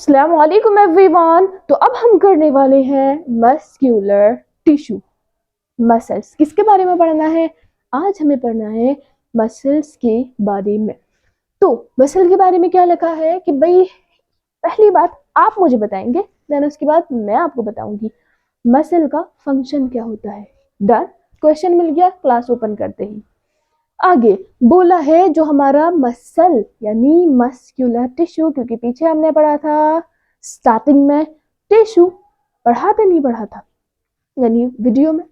अस्सलाम वालेकुम एवरीवन। तो अब हम करने वाले हैं मस्क्यूलर टिश्यू, मसल्स। किसके बारे में पढ़ना है? आज हमें पढ़ना है मसल्स के बारे में। तो मसल के बारे में क्या लिखा है कि भाई पहली बात आप मुझे बताएंगे, देन उसके बाद मैं आपको बताऊंगी मसल का फंक्शन क्या होता है। डन। क्वेश्चन मिल गया क्लास ओपन करते ही। आगे बोला है जो हमारा मसल यानी मस्क्यूलर टिश्यू, क्योंकि पीछे हमने पढ़ा था स्टार्टिंग में टिश्यू, पढ़ा था नहीं पढ़ा था यानी वीडियो में।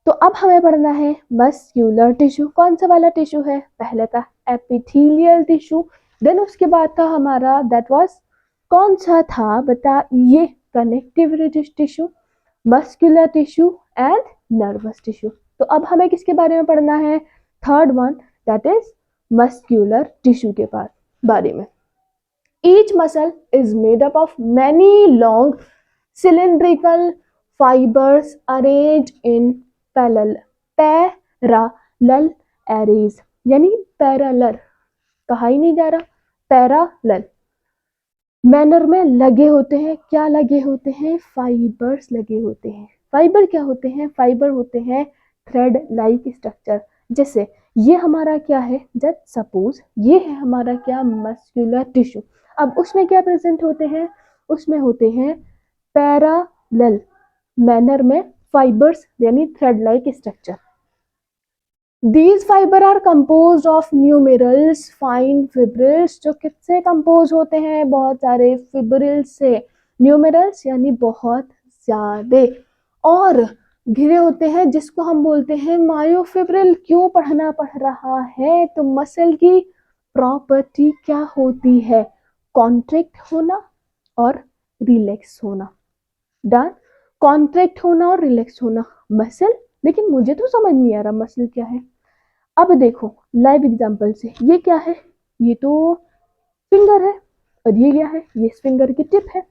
तो अब हमें पढ़ना है मस्क्यूलर टिश्यू। कौन सा वाला टिश्यू है? पहले था एपिथेलियल टिश्यू, देन उसके बाद था हमारा दैट वाज कौन सा था बताइए? Connective tissue, muscular tissue and nervous tissue. तो अब हमें किसके बारे में पढ़ना है? Third one, that is muscular tissue के बारे में। Each muscle is made up of many long cylindrical fibers arranged in parallel arrays, यानी पैरेलल, कहा ही नहीं जा रहा, पैरेलल मैनर में लगे होते हैं। क्या लगे होते हैं? फाइबर्स लगे होते हैं। फाइबर क्या होते हैं? फाइबर होते हैं थ्रेड लाइक स्ट्रक्चर। जैसे ये हमारा क्या है? जस्ट सपोज ये है हमारा क्या? Muscular tissue. अब उसमें क्या प्रेजेंट होते हैं? उसमें होते हैं पैरेलल मैनर में फाइबर्स यानी thread like structure. These fiber are composed of numerals fine fibrils, जो किससे कंपोज होते हैं? बहुत सारे फिब्रिल्स से। न्यूमेरल्स यानी बहुत ज्यादा, और घिरे होते हैं जिसको हम बोलते हैं मायोफिब्रिल। क्यों पढ़ना पड़ रहा है? तो मसल की प्रॉपर्टी क्या होती है? कॉन्ट्रैक्ट होना और रिलैक्स होना। डन। कॉन्ट्रैक्ट होना और रिलैक्स होना मसल। लेकिन मुझे तो समझ नहीं आ रहा मसल क्या है। अब देखो लाइव एग्जांपल से, ये क्या है? ये तो फिंगर है, और ये क्या है? ये फिंगर की टिप है।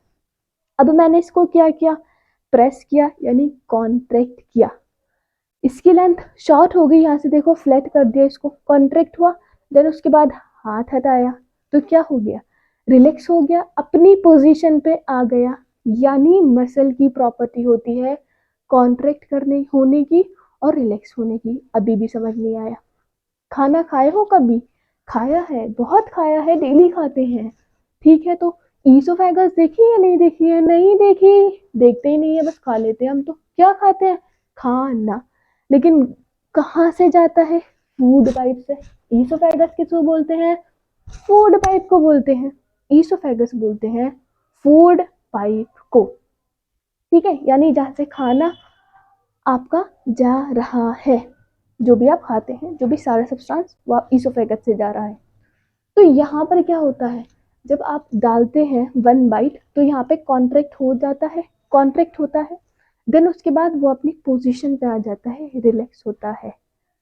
अब मैंने इसको क्या किया? प्रेस किया यानी कॉन्ट्रैक्ट किया। इसकी लेंथ शॉर्ट हो गई, यहाँ से देखो फ्लैट कर दिया इसको, कॉन्ट्रैक्ट हुआ। देन उसके बाद हाथ हटाया तो क्या हो गया? रिलैक्स हो गया, अपनी पोजीशन पे आ गया। यानी मसल की प्रॉपर्टी होती है कॉन्ट्रैक्ट करने होने की और रिलैक्स होने की। अभी भी समझ नहीं आया? खाना खाए हो कभी? खाया है, बहुत खाया है, डेली खाते हैं। ठीक है, तो ईसोफेगस देखी या नहीं देखी है? नहीं देखी, देखते ही नहीं है, बस खा लेते हैं हम। तो क्या खाते हैं? खाना। लेकिन कहाँ से जाता है? फूड पाइप से। ईसोफेगस किसको बोलते हैं? फूड पाइप को बोलते हैं। ईसोफेगस बोलते हैं फूड पाइप को। ठीक है, यानी जहाँ से खाना आपका जा रहा है, जो भी आप खाते हैं, जो भी सारा सब्सटेंस वो ईसोफेगस से जा रहा है। तो यहाँ पर क्या होता है? जब आप डालते हैं वन बाइट तो यहाँ पे कॉन्ट्रैक्ट हो जाता है, कॉन्ट्रैक्ट होता है। देन उसके बाद वो अपनी पोजीशन पे आ जाता है, रिलैक्स होता है।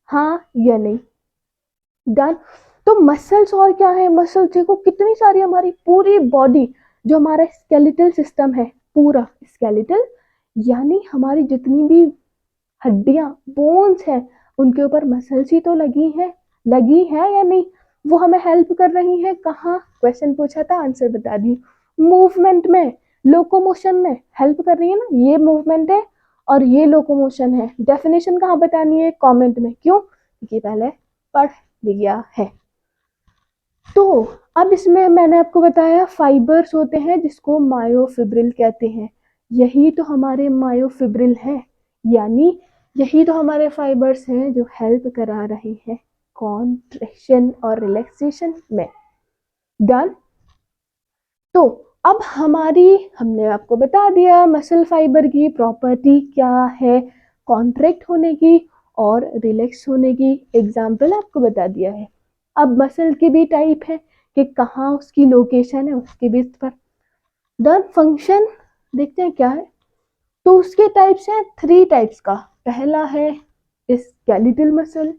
हाँ या नहीं? डन। तो मसल्स और क्या है? मसल्स देखो कितनी सारी, हमारी पूरी बॉडी, जो हमारा स्केलेटल सिस्टम है, पूरा स्केलेटल यानी हमारी जितनी भी हड्डियां, बोन्स है, उनके ऊपर मसल्स ही तो लगी है या नहीं? वो हमें हेल्प कर रही है कहाँ? क्वेश्चन पूछा था, आंसर बता दी। मूवमेंट में, लोकोमोशन में हेल्प कर रही है ना। ये मूवमेंट है और ये लोकोमोशन है। डेफिनेशन कहाँ बतानी है? कमेंट में। क्यों? क्योंकि पहले पढ़ लिया है। तो अब इसमें मैंने आपको बताया फाइबर्स होते हैं जिसको मायोफिब्रिल कहते हैं। यही तो हमारे मायोफिब्रिल है, यानी यही तो हमारे फाइबर्स हैं जो हेल्प करा रहे हैं कॉन्ट्रैक्शन और रिलैक्सेशन में। डन। तो अब हमने आपको बता दिया मसल फाइबर की प्रॉपर्टी क्या है, कॉन्ट्रैक्ट होने की और रिलैक्स होने की। एग्जाम्पल आपको बता दिया है। अब मसल के भी टाइप है कि कहाँ उसकी लोकेशन है, उसके बेस पर। डन। फंक्शन देखते हैं क्या है। तो उसके टाइप्स हैं, थ्री टाइप्स का। पहला है स्केलेटल मसल,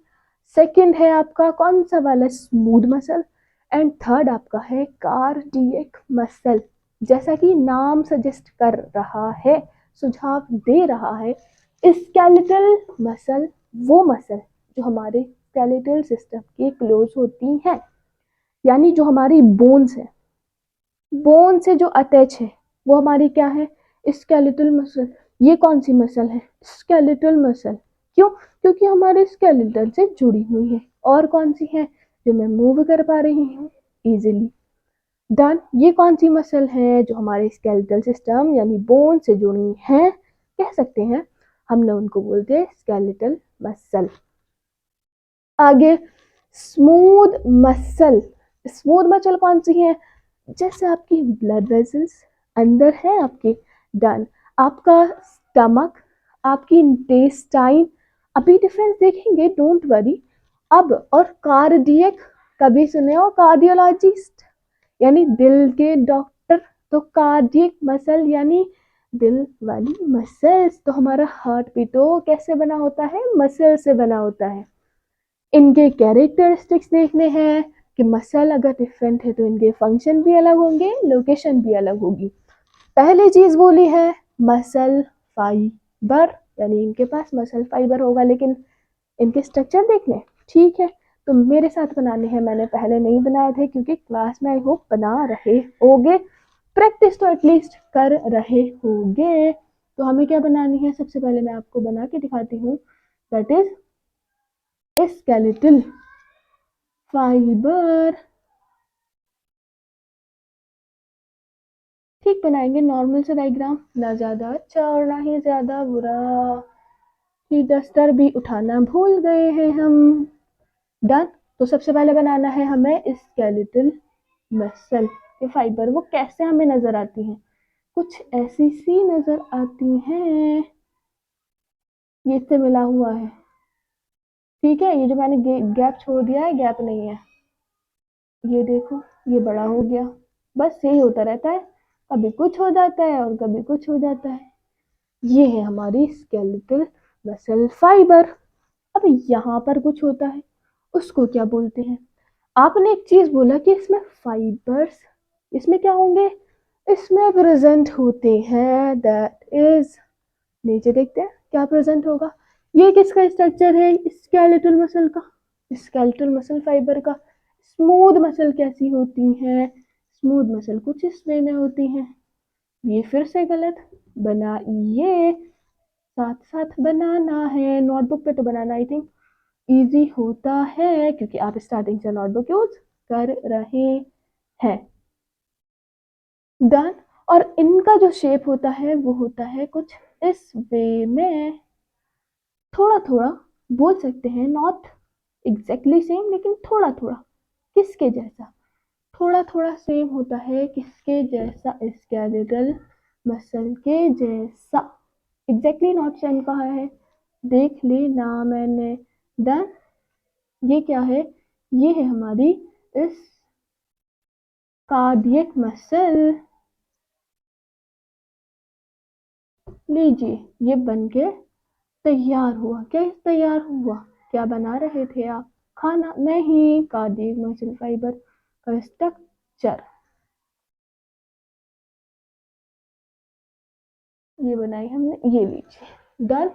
सेकंड है आपका कौन सा वाला? स्मूथ मसल, एंड थर्ड आपका है कार्डियक मसल। जैसा कि नाम सजेस्ट कर रहा है, सुझाव दे रहा है, स्केलेटल मसल वो मसल जो हमारे स्केलेटल सिस्टम के क्लोज होती हैं, यानी जो हमारी बोन्स है, बोन से जो अटैच है वो हमारी क्या है, स्केलेटल मसल। ये कौन सी मसल है, स्केलेटल मसल। क्यों, क्योंकि हमारे स्केलेटल से जुड़ी हुई है। और कौन सी है, जो मैं मूव कर पा रही हूँ इजीली। डन। ये कौन सी मसल है, जो हमारे स्केलेटल सिस्टम यानी बोन से जुड़ी है, कह सकते हैं हम लोग उनको बोलते हैं स्केलेटल मसल। आगे स्मूथ मसल। स्मूथ मसल कौन सी है, जैसे आपकी ब्लड वेसल्स अंदर है आपके। डन। आपका स्टमक, आपकी इंटेस्टाइन, अभी डिफरेंस देखेंगे, डोंट वरी। अब और कार्डियक, कभी सुने हो कार्डियोलॉजिस्ट यानी दिल के डॉक्टर, तो कार्डियक मसल यानी दिल वाली मसल्स। तो हमारा हार्ट भी तो कैसे बना होता है, मसल से बना होता है। इनके कैरेक्टरिस्टिक्स देखने हैं कि मसल अगर डिफरेंट है तो इनके फंक्शन भी अलग होंगे, लोकेशन भी अलग होगी। पहली चीज बोली है मसल फाइबर, यानी इनके पास मसल फाइबर होगा, लेकिन इनके स्ट्रक्चर देख लें। ठीक है, तो मेरे साथ बनाने हैं, मैंने पहले नहीं बनाए थे क्योंकि क्लास में आई होप बना रहे होगे, प्रैक्टिस तो एटलीस्ट कर रहे होगे। तो हमें क्या बनानी है, सबसे पहले मैं आपको बना के दिखाती हूँ, दैट इज स्केलेटल फाइबर। ठीक, बनाएंगे नॉर्मल से डायग्राम, ना ज्यादा अच्छा और ना ही ज्यादा बुरा। कि डस्टर भी उठाना भूल गए हैं हम। डन। तो सबसे पहले बनाना है हमें स्केलेटल मसल के फाइबर। वो कैसे हमें नजर आती हैं, कुछ ऐसी सी नजर आती हैं, ये इससे मिला हुआ है। ठीक है, ये जो मैंने गैप छोड़ दिया है, गैप नहीं है, ये देखो ये बड़ा हो गया। बस यही होता रहता है, कभी कुछ हो जाता है और कभी कुछ हो जाता है। ये है हमारी स्केलेटल मसल फाइबर। अब यहाँ पर कुछ होता है, उसको क्या बोलते हैं। आपने एक चीज बोला कि इसमें फाइबर्स, इसमें क्या होंगे, इसमें प्रेजेंट होते हैं, दैट इज, नीचे देखते हैं क्या प्रेजेंट होगा। ये किसका स्ट्रक्चर है, स्केलेटल मसल का, स्केलेटल मसल फाइबर का। स्मूथ मसल कैसी होती है, स्मूथ मसल कुछ इस वे में होती है। ये फिर से गलत बनाइए, साथ साथ बनाना है, नोटबुक पे तो बनाना आई थिंक इजी होता है क्योंकि आप स्टार्टिंग से नोटबुक यूज कर रहे हैं। डन। और इनका जो शेप होता है वो होता है कुछ इस वे में, थोड़ा थोड़ा बोल सकते हैं, नॉट एग्जैक्टली सेम लेकिन थोड़ा थोड़ा किसके जैसा, थोड़ा थोड़ा सेम होता है किसके जैसा, स्केलेटल मसल के जैसा। एग्जैक्टली नॉट सेम कहा है, देख ली ना मैंने। डन। ये क्या है, ये है हमारी इस कार्डियक मसल। लीजिए ये बन के तैयार हुआ। क्या तैयार हुआ, क्या बना रहे थे आप, खाना नहीं, कार्डियक मसल फाइबर का स्ट्रक्चर। ये बनाई हमने, ये लीजिए। डन।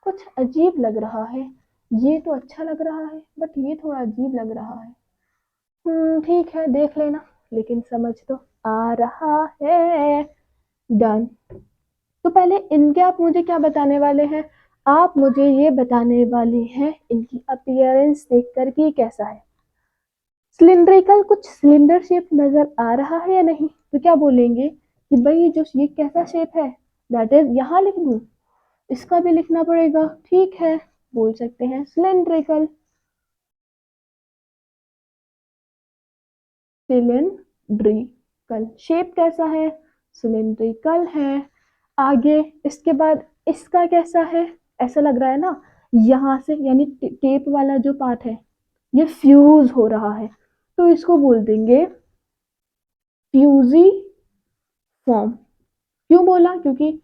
कुछ अजीब लग रहा है, ये तो अच्छा लग रहा है बट ये थोड़ा अजीब लग रहा है। ठीक है, देख लेना, लेकिन समझ तो आ रहा है। डन। तो पहले इनके आप मुझे क्या बताने वाले हैं, आप मुझे ये बताने वाले हैं इनकी अपीयरेंस देख कर कि कैसा है। सिलिंड्रिकल, कुछ सिलेंडर शेप नजर आ रहा है या नहीं, तो क्या बोलेंगे कि भाई जो ये कैसा शेप है, दैट इज, यहाँ लिख दूं, इसका भी लिखना पड़ेगा, ठीक है, बोल सकते हैं सिलिंड्रिकल। सिलिंड्रिकल शेप कैसा है, सिलिंड्रिकल है। आगे इसके बाद इसका कैसा है, ऐसा लग रहा है ना, यहाँ से यानी टेप वाला जो पार्ट है ये फ्यूज हो रहा है, तो इसको बोल देंगे फ्यूजी फॉर्म। क्यों बोला, क्योंकि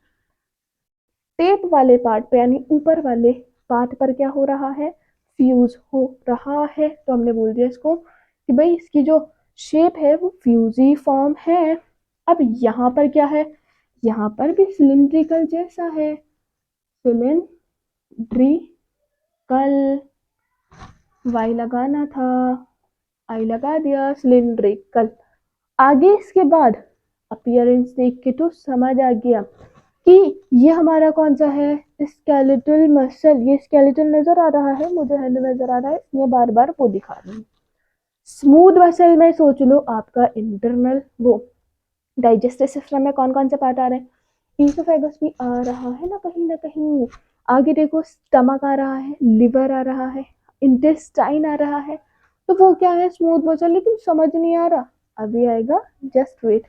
टेप वाले पार्ट पे यानी ऊपर वाले पार्ट पर क्या हो रहा है, फ्यूज हो रहा है, तो हमने बोल दिया इसको कि भाई इसकी जो शेप है वो फ्यूजी फॉर्म है। अब यहाँ पर क्या है, यहाँ पर भी सिलिंड्रिकल जैसा है, सिलिंड्रिकल, वाई लगाना था, आई लगा दिया, सिलिंड्रिकल। आगे इसके बाद अपीयरेंस देख के तो समझ आ गया कि ये हमारा कौन सा है, स्केलेटल मसल। ये स्केलेटल नजर आ रहा है, मुझे हैंड नजर आ रहा है, इसलिए बार बार वो दिखा रही हूँ। स्मूथ मसल में सोच लो आपका इंटरनल वो डाइजेस्टिव सिस्टम में कौन कौन से पार्ट आ रहे हैं, ईसोफेगस भी आ रहा है ना कहीं ना कहीं। आगे देखो स्टमक आ रहा है, लिवर आ रहा है, इंटेस्टाइन आ रहा है। तो वो क्या है, स्मूथ मसल। लेकिन समझ नहीं आ रहा, अभी आएगा, जस्ट वेट।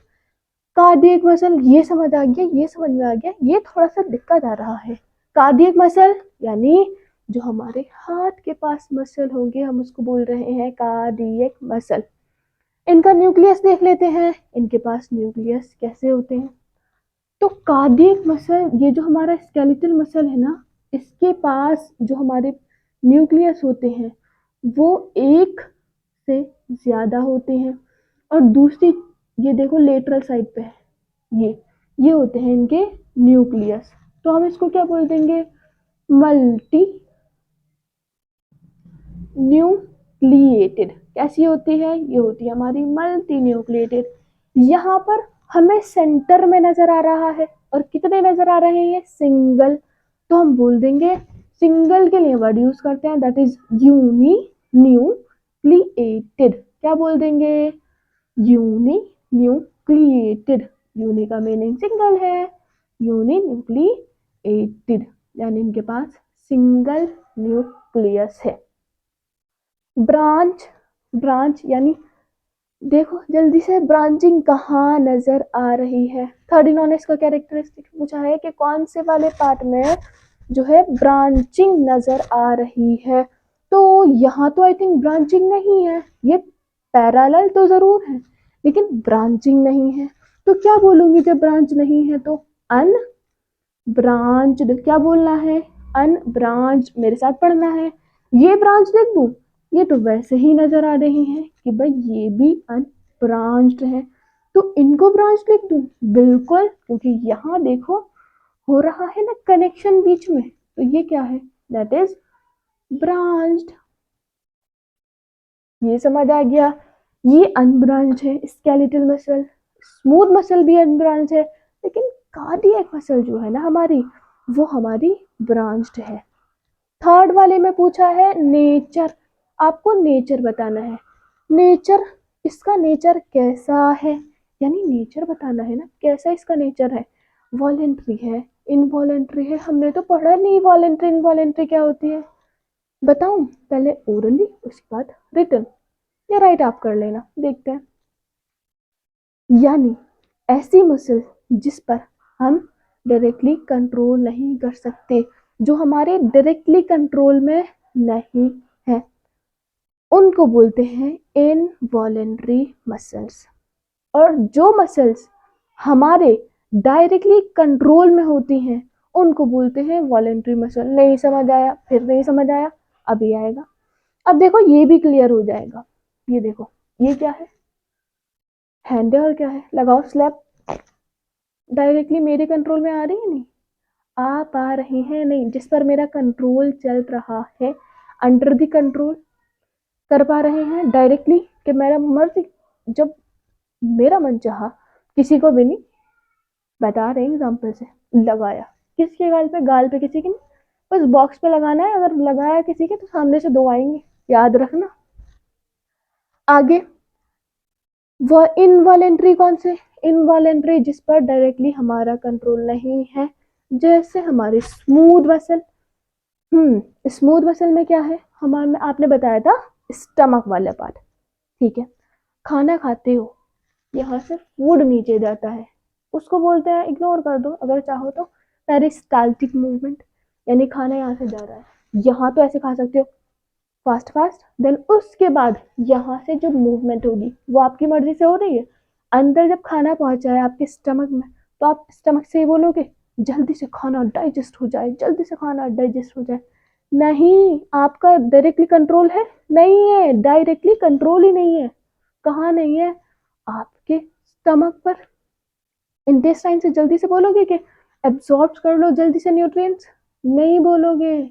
कार्डियक मसल, ये समझ आ गया, ये समझ में आ गया, ये थोड़ा सा दिक्कत आ रहा है। कार्डियक मसल यानी जो हमारे हाथ के पास मसल होंगे, हम उसको बोल रहे हैं कार्डियक मसल। इनका न्यूक्लियस देख लेते हैं, इनके पास न्यूक्लियस कैसे होते हैं। तो कार्डियक मसल, ये जो हमारा स्केलेटल मसल है ना, इसके पास जो हमारे न्यूक्लियस होते हैं वो एक से ज्यादा होते हैं। और दूसरी, ये देखो लेटरल साइड पे है, ये होते हैं इनके न्यूक्लियस। तो हम इसको क्या बोल देंगे, मल्टी न्यूक्लिएटेड। कैसी होती है, ये होती है हमारी मल्टी न्यूक्लिएटेड। यहाँ पर हमें सेंटर में नजर आ रहा है, और कितने नजर आ रहे हैं, सिंगल। तो हम बोल देंगे, सिंगल के लिए वर्ड यूज करते हैं, दैट इज यूनी न्यूक्लिएटेड। क्या बोल देंगे, यूनी न्यूक्लिएटेड। यूनी का मीनिंग सिंगल है, यूनी न्यूक्लिएटेड यानी इनके पास सिंगल न्यूक्लियस है। ब्रांच, ब्रांच यानी देखो जल्दी से, ब्रांचिंग कहाँ नजर आ रही है। थर्ड इनऑर्गेनिक का कैरेक्टरिस्टिक पूछा है कि कौन से वाले पार्ट में जो है ब्रांचिंग नजर आ रही है। तो यहाँ तो आई थिंक ब्रांचिंग नहीं है, ये पैरेलल तो जरूर है लेकिन ब्रांचिंग नहीं है। तो क्या बोलूंगी जब ब्रांच नहीं है, तो अन ब्रांच्ड। क्या बोलना है, अनब्रांच्ड। मेरे साथ पढ़ना है। ये ब्रांच देख दूं, ये तो वैसे ही नजर आ रही है कि भाई ये भी अनब्रांच्ड है, तो इनको ब्रांच लिख दूं, बिल्कुल, क्योंकि यहाँ देखो हो रहा है ना कनेक्शन बीच में, तो ये क्या है, दैट इज ब्रांच्ड। ये समझ आ गया, ये अनब्रांच है स्केलेटल मसल। स्मूथ मसल भी अनब्रांच है, लेकिन कार्डियक मसल जो है ना हमारी, वो हमारी ब्रांच्ड है। थर्ड वाले में पूछा है नेचर, आपको नेचर बताना है। नेचर, इसका नेचर कैसा है, यानी नेचर बताना है ना, कैसा इसका नेचर है। वॉलेंट्री है, इनवॉलेंट्री है, हमने तो पढ़ा नहीं वॉलेंट्री इनवॉलेंट्री क्या होती है। बताऊं, पहले ओरली उसके बाद रिटन, या राइट आप कर लेना, देखते हैं। यानी ऐसी मसल जिस पर हम डायरेक्टली कंट्रोल नहीं कर सकते, जो हमारे डायरेक्टली कंट्रोल में नहीं है, उनको बोलते हैं इनवॉलेंट्री मसल्स। और जो मसल्स हमारे डायरेक्टली कंट्रोल में होती हैं उनको बोलते हैं वॉलेंट्री मसल। नहीं समझ आया, फिर नहीं समझ आया, अभी आएगा। अब देखो ये भी क्लियर हो जाएगा। ये देखो, ये क्या है, हैंड है, और क्या है, लगाओ स्लैप। डायरेक्टली मेरे कंट्रोल में आ रही है, नहीं आ पा रही है, नहीं, जिस पर मेरा कंट्रोल चल रहा है, अंडर द कंट्रोल कर पा रहे हैं डायरेक्टली, कि मेरा मर्जी जब मेरा मन चाहा, किसी को भी नहीं, बता रहे एग्जाम्पल से, लगाया किसके गाल पे किसी के नहीं, बस बॉक्स पे लगाना है, अगर लगाया किसी के तो सामने से दो आएंगे, याद रखना। आगे वो इनवॉलेंट्री, कौन से, इनवॉलेंट्री जिस पर डायरेक्टली हमारा कंट्रोल नहीं है, जैसे हमारे स्मूथ मसल। स्मूथ मसल में क्या है, हमारे, आपने बताया था स्टमक वाला पार्ट, ठीक है। खाना खाते हो, यहाँ से फूड नीचे जाता है, उसको बोलते हैं, इग्नोर कर दो अगर चाहो तो, पेरिस्टाल्टिक मूवमेंट। यानी खाना यहाँ से जा रहा है, यहाँ तो ऐसे खा सकते हो फास्ट फास्ट, देन उसके बाद यहाँ से जो मूवमेंट होगी वो आपकी मर्जी से हो रही है। अंदर जब खाना पहुंचा है आपके स्टमक में, तो आप स्टमक से ही बोलोगे जल्दी से खाना डाइजेस्ट हो जाए, जल्दी से खाना डाइजेस्ट हो जाए। नहीं, आपका डायरेक्टली कंट्रोल है, नहीं है, डायरेक्टली कंट्रोल ही नहीं है। कहाँ नहीं है, आपके स्टमक पर। इंटेस्टाइन से जल्दी से बोलोगे कि एब्जॉर्ब कर लो जल्दी से न्यूट्रिएंट्स, नहीं बोलोगे।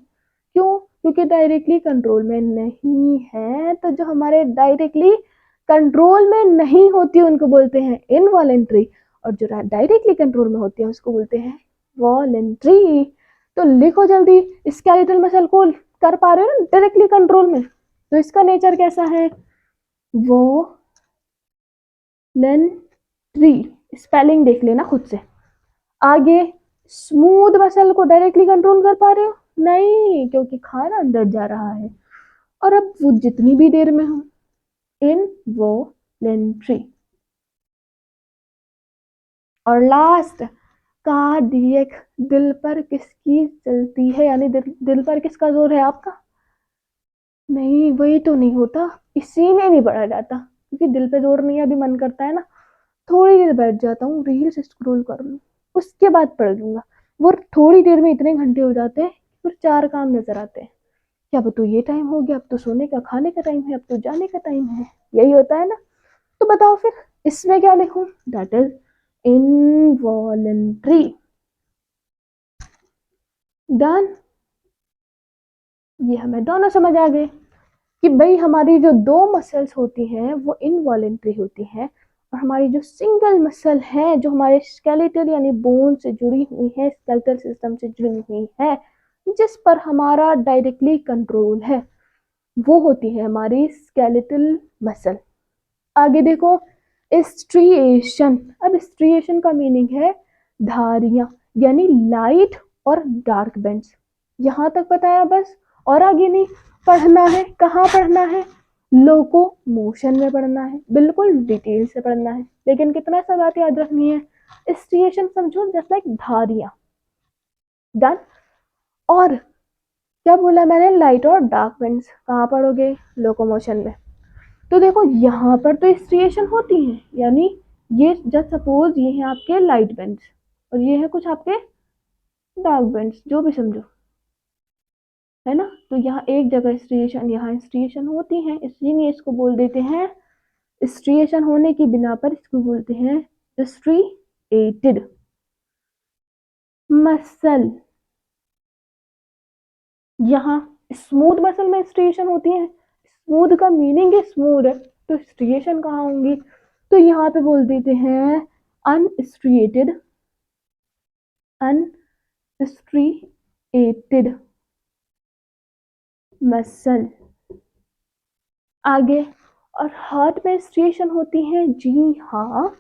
क्यों, क्योंकि डायरेक्टली कंट्रोल में नहीं है। तो जो हमारे डायरेक्टली कंट्रोल में नहीं होती उनको बोलते हैं इनवॉलेंट्री, और जो डायरेक्टली कंट्रोल में होते हैं उसको बोलते हैं वॉलेंट्री। तो लिखो जल्दी, स्केलेटल मसल को कर पा रहे हो ना डायरेक्टली कंट्रोल में, तो इसका नेचर कैसा है, वॉलेंट्री। स्पेलिंग देख लेना खुद से। आगे, स्मूथ मसल को डायरेक्टली कंट्रोल कर पा रहे हो, नहीं, क्योंकि खाना अंदर जा रहा है। और अब वो जितनी भी देर में हो, इनवॉलेंट्री। और लास्ट, कार्डियक, दिल पर किसकी चलती है, यानी दिल पर किसका जोर है, आपका। नहीं, वही तो नहीं होता, इसीलिए नहीं पढ़ा जाता, क्योंकि दिल पे जोर नहीं है। अभी मन करता है ना, थोड़ी देर बैठ जाता हूँ, रील्स स्क्रॉल कर लूँ, उसके बाद पढ़ लूंगा। वो थोड़ी देर में इतने घंटे हो जाते हैं, फिर 4 काम नजर आते हैं कि अब तो ये टाइम हो गया, अब तो सोने का, खाने का टाइम है, अब तो जाने का टाइम है, यही होता है ना। तो बताओ फिर इसमें क्या लिखूं, दैट इज इनवॉलेंट्री। डन। ये हमें दोनों समझ आ गए कि भाई हमारी जो 2 मसल्स होती हैं वो इनवॉलेंट्री होती हैं, और हमारी जो सिंगल मसल है जो हमारे स्केलेटल यानी बोन से जुड़ी हुई है, स्केलेटल सिस्टम से जुड़ी हुई है, जिस पर हमारा डायरेक्टली कंट्रोल है, वो होती है हमारी स्केलेटल मसल। आगे देखो, स्ट्रिएशन। अब स्ट्रिएशन का मीनिंग है धारियां, यानी लाइट और डार्क बैंड्स। यहां तक बताया बस, और आगे नहीं पढ़ना है। कहाँ पढ़ना है, लोको मोशन में पढ़ना है, बिल्कुल डिटेल से पढ़ना है। लेकिन कितना सा बात याद रखनी है, स्ट्रिएशन समझो जस्ट लाइक धारियां। डन। और क्या बोला मैंने, लाइट और डार्क बैंड्स कहाँ पढ़ोगे, लोकोमोशन में। तो देखो यहाँ पर तो स्ट्रिएशन होती है, यानी ये जस्ट सपोज ये है आपके लाइट बैंड्स और ये है कुछ आपके डार्क बैंड्स, जो भी समझो, है ना। तो यहाँ एक जगह स्ट्रिएशन, यहाँ स्ट्रिएशन होती है, इसीलिए इसको बोल देते हैं, स्ट्रिएशन होने की बिना पर इसको बोलते हैं स्ट्रिएटेड मसल। यहाँ स्मूथ मसल में स्ट्रिएशन होती है, स्मूथ का मीनिंग है स्मूथ है, तो स्ट्रिएशन कहाँ होंगी, तो यहाँ पे बोल देते हैं अनस्ट्रिएटेड, अनस्ट्रिएटेड मसल। आगे, और हार्ट में स्ट्रिएशन होती है, जी हाँ,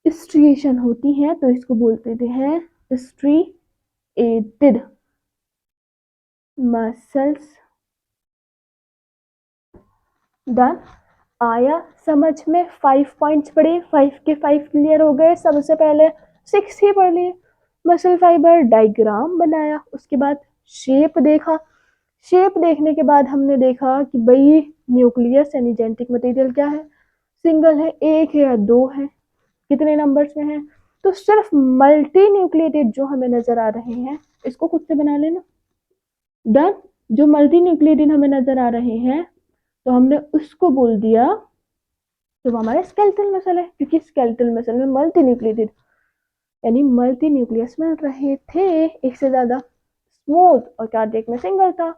स्ट्रिएशन होती है, तो इसको बोलते हैं स्ट्रिएटेड मसल्स। डन। आया समझ में, 5 पॉइंट्स पढ़े, 5 के 5 क्लियर हो गए। सबसे पहले 6 ही पढ़ लिए, मसल फाइबर डायग्राम बनाया, उसके बाद शेप देखा, शेप देखने के बाद हमने देखा कि भाई न्यूक्लियस यानी जेनेटिक मटेरियल क्या है, सिंगल है, एक है या 2 है, कितने नंबर्स में है। तो सिर्फ मल्टी न्यूक्लिएटेड जो हमें नजर आ रहे हैं, इसको खुद से बना लेना। डन। जो मल्टी न्यूक्लिएटेड हमें नजर आ रहे हैं, तो हमने उसको बोल दिया तो वो हमारा स्केलेटल मसल है, क्योंकि स्केलेटल मसल में मल्टी न्यूक्लिएटेड यानी मल्टी न्यूक्लियस मिल रहे थे, एक से ज्यादा। स्मूथ और कार्डियक में सिंगल था।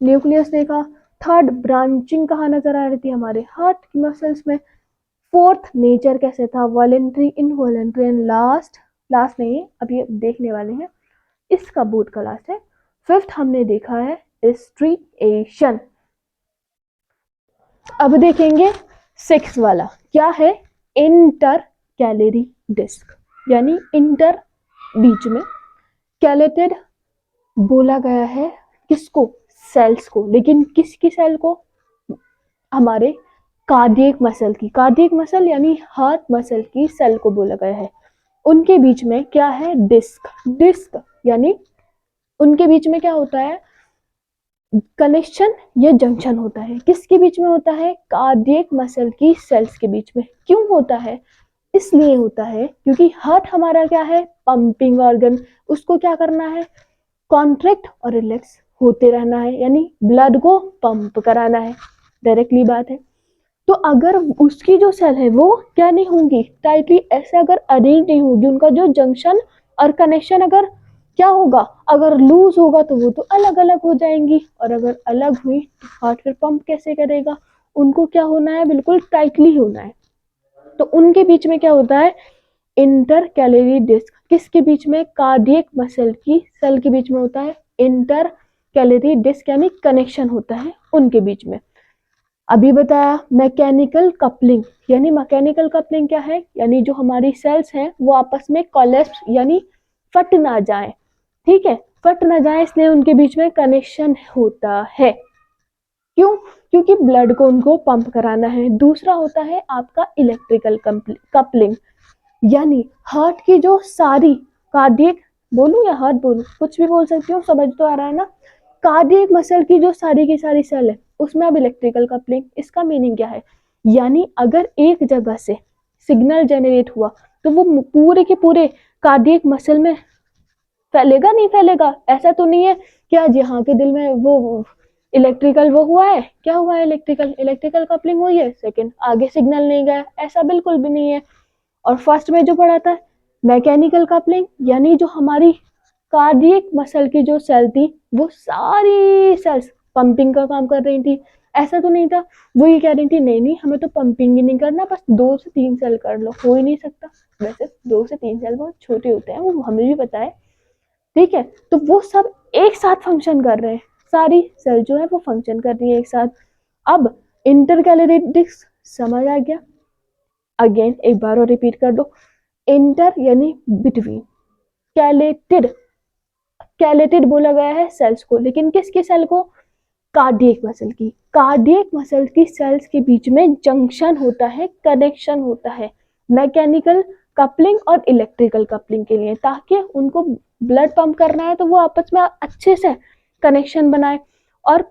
न्यूक्लियस देखा। थर्ड, ब्रांचिंग कहाँ नजर आ रही थी, हमारे हार्ट की मसल्स में। फोर्थ, नेचर कैसे था, voluntary, involuntary. And last, last नहीं अभी देखने वाले हैं, इसका बोर्ड का लास्ट है, फिफ्थ हमने देखा है स्ट्रिएशन। अब देखेंगे 6 वाला, क्या है, इंटर कैलरी डिस्क, यानी इंटर बीच में, कैलेटेड बोला गया है किसको, सेल्स को, लेकिन किसकी सेल को, हमारे कार्डियक मसल की, कार्डियक मसल यानी हार्ट मसल की सेल को बोला गया है। उनके बीच में क्या है, डिस्क, डिस्क यानी उनके बीच में क्या होता है, कनेक्शन या जंक्शन होता है, किसके बीच में होता है, कार्डियक मसल की सेल्स के बीच में। क्यों होता है, इसलिए होता है क्योंकि हार्ट हमारा क्या है, पंपिंग ऑर्गन, उसको क्या करना है, कॉन्ट्रैक्ट और रिलैक्स होते रहना है, यानी ब्लड को पंप कराना है, डायरेक्टली बात है। तो अगर उसकी जो सेल है वो क्या नहीं होंगी, टाइटली ऐसे अगर अरेंज नहीं होगी, उनका जो जंक्शन और कनेक्शन अगर क्या होगा, अगर लूज होगा तो वो तो अलग अलग हो जाएंगी, और अगर अलग हुई तो हार्ट फिर पंप कैसे करेगा, उनको क्या होना है, बिल्कुल टाइटली होना है। तो उनके बीच में क्या होता है, इंटर कैलोरी डिस्क किसके बीच में, कार्डियक मसल की सेल के बीच में होता है, इंटर कैलोरी डिस्क यानी कनेक्शन होता है उनके बीच में। अभी बताया मैकेनिकल कपलिंग, यानी मैकेनिकल कपलिंग क्या है, यानी जो हमारी सेल्स हैं वो आपस में कोलैप्स यानी फट ना जाए, ठीक है, फट ना जाए इसलिए उनके बीच में कनेक्शन होता है। क्यों, क्योंकि ब्लड को उनको पंप कराना है। दूसरा होता है आपका इलेक्ट्रिकल कपलिंग, यानी हार्ट की जो सारी कार्डियक, बोलूं या हार्ट बोलूं, कुछ भी बोल सकती हूँ, समझ तो आ रहा है ना, कार्डियक मसल की जो सारी की सारी सेल है उसमें अब इलेक्ट्रिकल कपलिंग। इसका मीनिंग क्या है, यानी अगर एक जगह से सिग्नल जनरेट हुआ तो वो पूरे के पूरे कार्डियक मसल में फैलेगा, नहीं फैलेगा, ऐसा तो नहीं है कि आज यहाँ के दिल में वो इलेक्ट्रिकल वो हुआ है, क्या हुआ है, इलेक्ट्रिकल कपलिंग हुई है, सेकंड आगे सिग्नल नहीं गया, ऐसा बिल्कुल भी नहीं है। और फर्स्ट में जो पढ़ा था मैकेनिकल कपलिंग, यानी जो हमारी कार्डियक मसल की जो सेल थी वो सारी सेल्स पंपिंग का काम कर रही थी, ऐसा तो नहीं था वो ये कह रही थी नहीं नहीं हमें तो पंपिंग ही नहीं करना, बस 2 से 3 सेल कर लो, हो ही नहीं सकता, वैसे 2 से 3 सेल बहुत छोटे होते हैं, वो हमें भी पता है, ठीक है। तो वो सब एक साथ फंक्शन कर रहे हैं, सारी सेल जो है वो फंक्शन कर रही है एक साथ। अब इंटरकैलोरीटिक्स समझ आ गया, अगेन एक बार और रिपीट कर दो, इंटर यानी बिटवीन, कैलेटेड, कैलेटेड बोला गया है सेल्स को, लेकिन किसकी सेल को, कार्डियक मसल की, कार्डियक मसल की सेल्स के बीच में जंक्शन होता है, कनेक्शन होता है मैकेनिकल कपलिंग और इलेक्ट्रिकल कपलिंग के लिए, ताकि उनको ब्लड पंप करना है तो वो आपस में अच्छे से कनेक्शन बनाए, और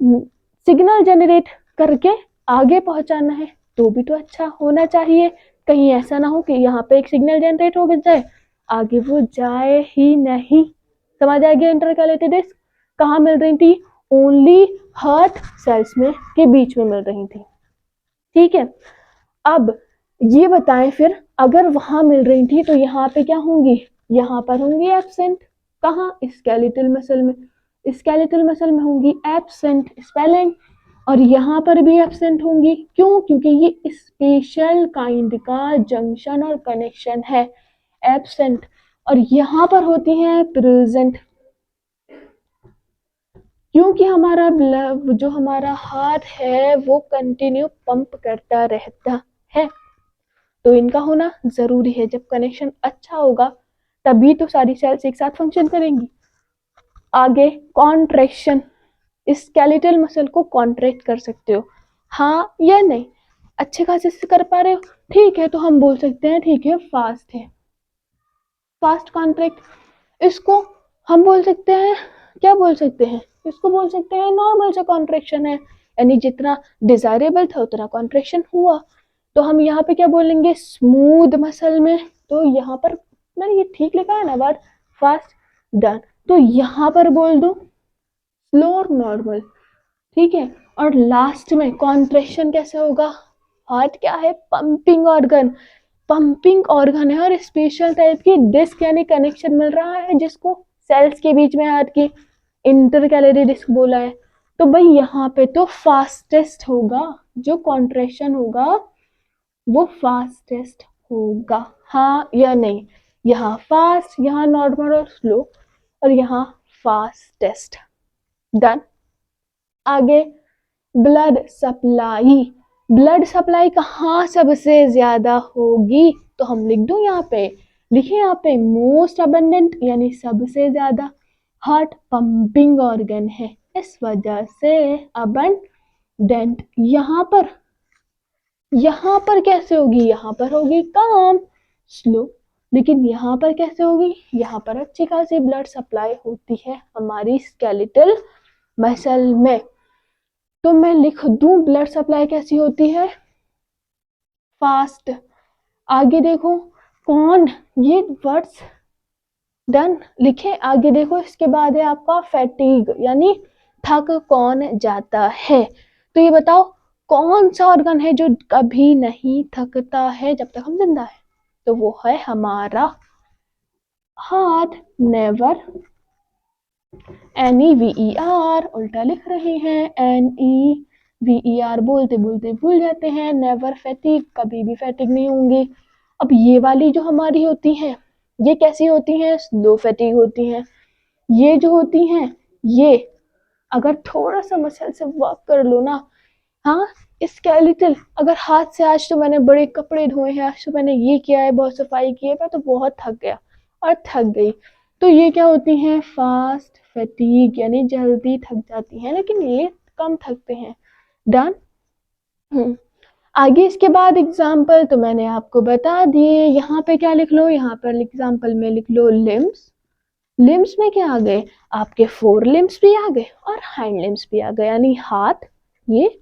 सिग्नल जनरेट करके आगे पहुंचाना है तो भी तो अच्छा होना चाहिए, कहीं ऐसा ना हो कि यहाँ पे एक सिग्नल जनरेट हो जाए आगे वो जाए ही नहीं। समझ आ गया, इंटरकैलेटेड डिस्क कहाँ मिल रही थी, ओनली हार्ट सेल्स में के बीच में मिल रही थी, ठीक है। अब ये बताएं फिर अगर वहां मिल रही थी तो यहाँ पे क्या होंगी, यहाँ पर होंगी एब्सेंट, कहाँ, स्केलेटल मसल में, स्केलेटल मसल में होंगी एब्सेंट स्पेलिंग, और यहाँ पर भी एब्सेंट होंगी, क्यों, क्योंकि ये स्पेशल काइंड का जंक्शन और कनेक्शन है, एब्सेंट, और यहाँ पर होती हैं प्रेजेंट, क्योंकि हमारा ब्लड जो हमारा हार्ट है वो कंटिन्यू पंप करता रहता है, तो इनका होना जरूरी है, जब कनेक्शन अच्छा होगा तभी तो सारी सेल्स एक साथ फंक्शन करेंगी। आगे कॉन्ट्रैक्शन, स्केलेटल मसल को कॉन्ट्रैक्ट कर सकते हो, हाँ या नहीं, अच्छे खासे से कर पा रहे हो, ठीक है, तो हम बोल सकते हैं ठीक है फास्ट है, फास्ट कॉन्ट्रैक्ट, इसको हम बोल सकते हैं, क्या बोल सकते हैं, इसको बोल सकते हैं नॉर्मल सा कॉन्ट्रैक्शन है, यानी जितना डिजायरेबल था उतना कॉन्ट्रैक्शन हुआ, तो हम यहाँ पे क्या बोलेंगे, स्मूथ मसल में, तो यहाँ पर मैंने ये ठीक लिखा है ना वर्ड, फास्ट डन, तो यहाँ पर बोल दो स्लो नॉर्मल, ठीक है। और लास्ट में कॉन्ट्रैक्शन कैसे होगा, हार्ट क्या है, पंपिंग ऑर्गन, पंपिंग ऑर्गन है, और स्पेशल टाइप की डिस्क यानी कनेक्शन मिल रहा है जिसको सेल्स के बीच में हार्ट की, इंटरकैलोरी डिस्क बोला है, तो भाई यहाँ पे तो फास्टेस्ट होगा, जो कॉन्ट्रैक्शन होगा वो फास्टेस्ट होगा, हाँ या नहीं, यहाँ फास्ट, यहाँ नॉर्मल और स्लो, और यहाँ फास्टेस्ट, डन। आगे ब्लड सप्लाई, ब्लड सप्लाई कहाँ सबसे ज्यादा होगी, तो हम लिख दो यहाँ पे, लिखे यहाँ पे मोस्ट अबंडेंट यानी सबसे ज्यादा, हार्ट पंपिंग ऑर्गन है इस वजह से अबंडेंट, यहाँ पर कैसे होगी, यहाँ पर होगी कम, स्लो, लेकिन यहाँ पर कैसे होगी, यहाँ पर अच्छी खासी ब्लड सप्लाई होती है हमारी स्केलेटल मसल में, तो मैं लिख दूं ब्लड सप्लाई कैसी होती है, फास्ट। आगे देखो कौन, ये वर्ड्स डन लिखे, आगे देखो इसके बाद है आपका फैटीग, यानी थक कौन जाता है, तो ये बताओ कौन सा ऑर्गन है जो कभी नहीं थकता है जब तक हम जिंदा है, तो वो है हमारा हार्ट, नेवर, NEVER उल्टा लिख रहे हैं, NEVER बोलते बोलते भूल जाते हैं, नेवर फैटिग कभी भी फैटिग नहीं होंगी, अब ये वाली जो हमारी होती हैं, ये कैसी होती हैं? स्लो फैटिग होती हैं। ये जो होती हैं, ये अगर थोड़ा सा मसल से वर्क कर लो ना, हाँ, स्केलेटल, अगर हाथ से आज तो मैंने बड़े कपड़े धोए हैं, आज तो मैंने ये किया है, बहुत सफाई की है, मैं तो बहुत थक गया और थक गई, तो ये क्या होती हैं? फास्ट फैटिग, यानी जल्दी थक जाती हैं, लेकिन ये कम थकते हैं। डन। आगे इसके बाद एग्जाम्पल तो मैंने आपको बता दिए। यहाँ पे क्या लिख लो? यहाँ पर एग्जाम्पल में लिख लो लिम्स। लिम्स में क्या आ गए? आपके फोर लिम्स भी आ गए और हाइंड लिम्स भी आ गए, यानी हाथ, ये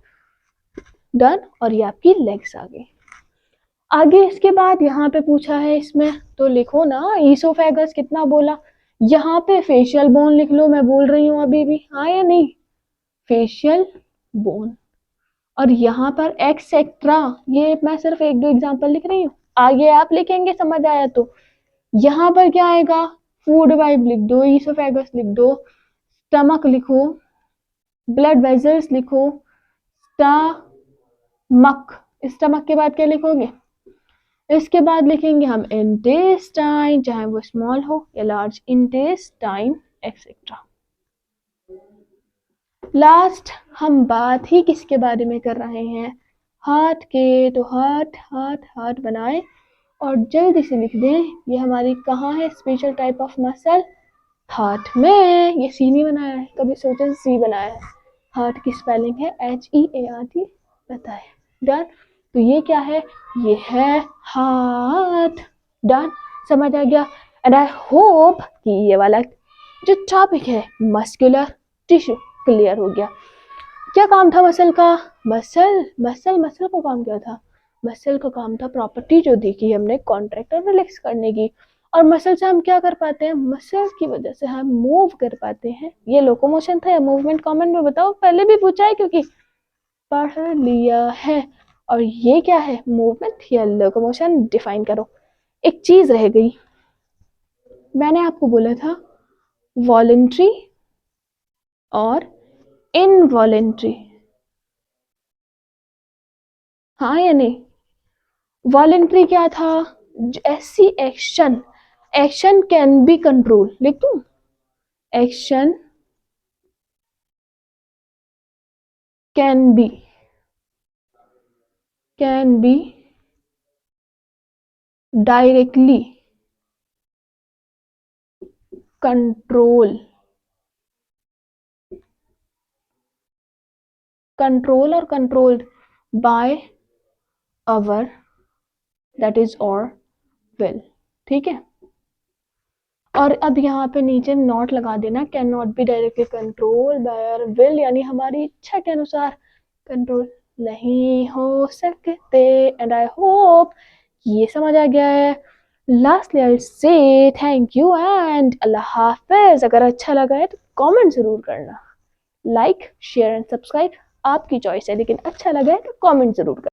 डन, और ये आपकी लेग्स आ गई। आगे इसके बाद यहाँ पे पूछा है इसमें, तो लिखो ना ईसोफेगस कितना बोला। यहाँ पे फेशियल बोन लिख लो, मैं बोल रही हूँ अभी भी, हाँ या नहीं? Facial bone. और यहाँ पर एक्सेट्रा, ये मैं सिर्फ एक दो एग्जांपल लिख रही हूँ, आगे आप लिखेंगे समझ आया तो। यहाँ पर क्या आएगा? फूड पाइप लिख दो, ईसोफेगस लिख दो, स्टमक लिखो, ब्लड वेजल्स लिखो, स्टमक, स्टमक के बाद क्या लिखोगे? इसके बाद लिखेंगे हम इंटेस्टाइन, चाहे वो स्मॉल हो या लार्ज, इंटेस्टाइन एक्सेट्रा। लास्ट हम बात ही किसके बारे में कर रहे हैं? हार्ट के। तो हार्ट हार्ट हार्ट बनाए और जल्दी से लिख दें, ये हमारी कहाँ है special type of muscle? Heart में। ये सी नहीं बनाया है, कभी सोचा सी बनाया है। हार्ट की स्पेलिंग है HEART, पता है। डन। तो ये क्या है? ये है हार्ट। डन, समझ आ गया। एंड आई होप कि ये वाला जो टॉपिक है मस्कुलर टिश्यू क्लियर हो गया। क्या काम था मसल का? मसल का काम क्या था? मसल का काम था प्रॉपर्टी जो देखी हमने, कॉन्ट्रैक्ट और रिलैक्स करने की। और मसल से हम क्या कर पाते हैं? मसल की वजह से हम मूव कर पाते हैं। ये लोकोमोशन था या मूवमेंट? कमेंट में बताओ, पहले भी पूछा है क्योंकि पढ़ लिया है। और ये क्या है? मूवमेंट या लोकोमोशन? डिफाइन करो। एक चीज रह गई, मैंने आपको बोला था वॉलेंट्री और इनवॉलेंट्री, हाँ या नहीं? वॉलेंट्री क्या था? ऐसी action, action can be control, लिख दूं? Action can be directly control or controlled by our, that is our will. ठीक है। और अब यहाँ पे नीचे नॉट लगा देना, can not be directly control by our will, यानी हमारी इच्छा के अनुसार कंट्रोल नहीं हो सकते। एंड आई होप ये समझ आ गया है। लास्टली आई से थैंक यू एंड अल्लाह हाफिज। अगर अच्छा लगा है तो कमेंट जरूर करना, लाइक शेयर एंड सब्सक्राइब आपकी चॉइस है, लेकिन अच्छा लगा है तो कमेंट जरूर करना।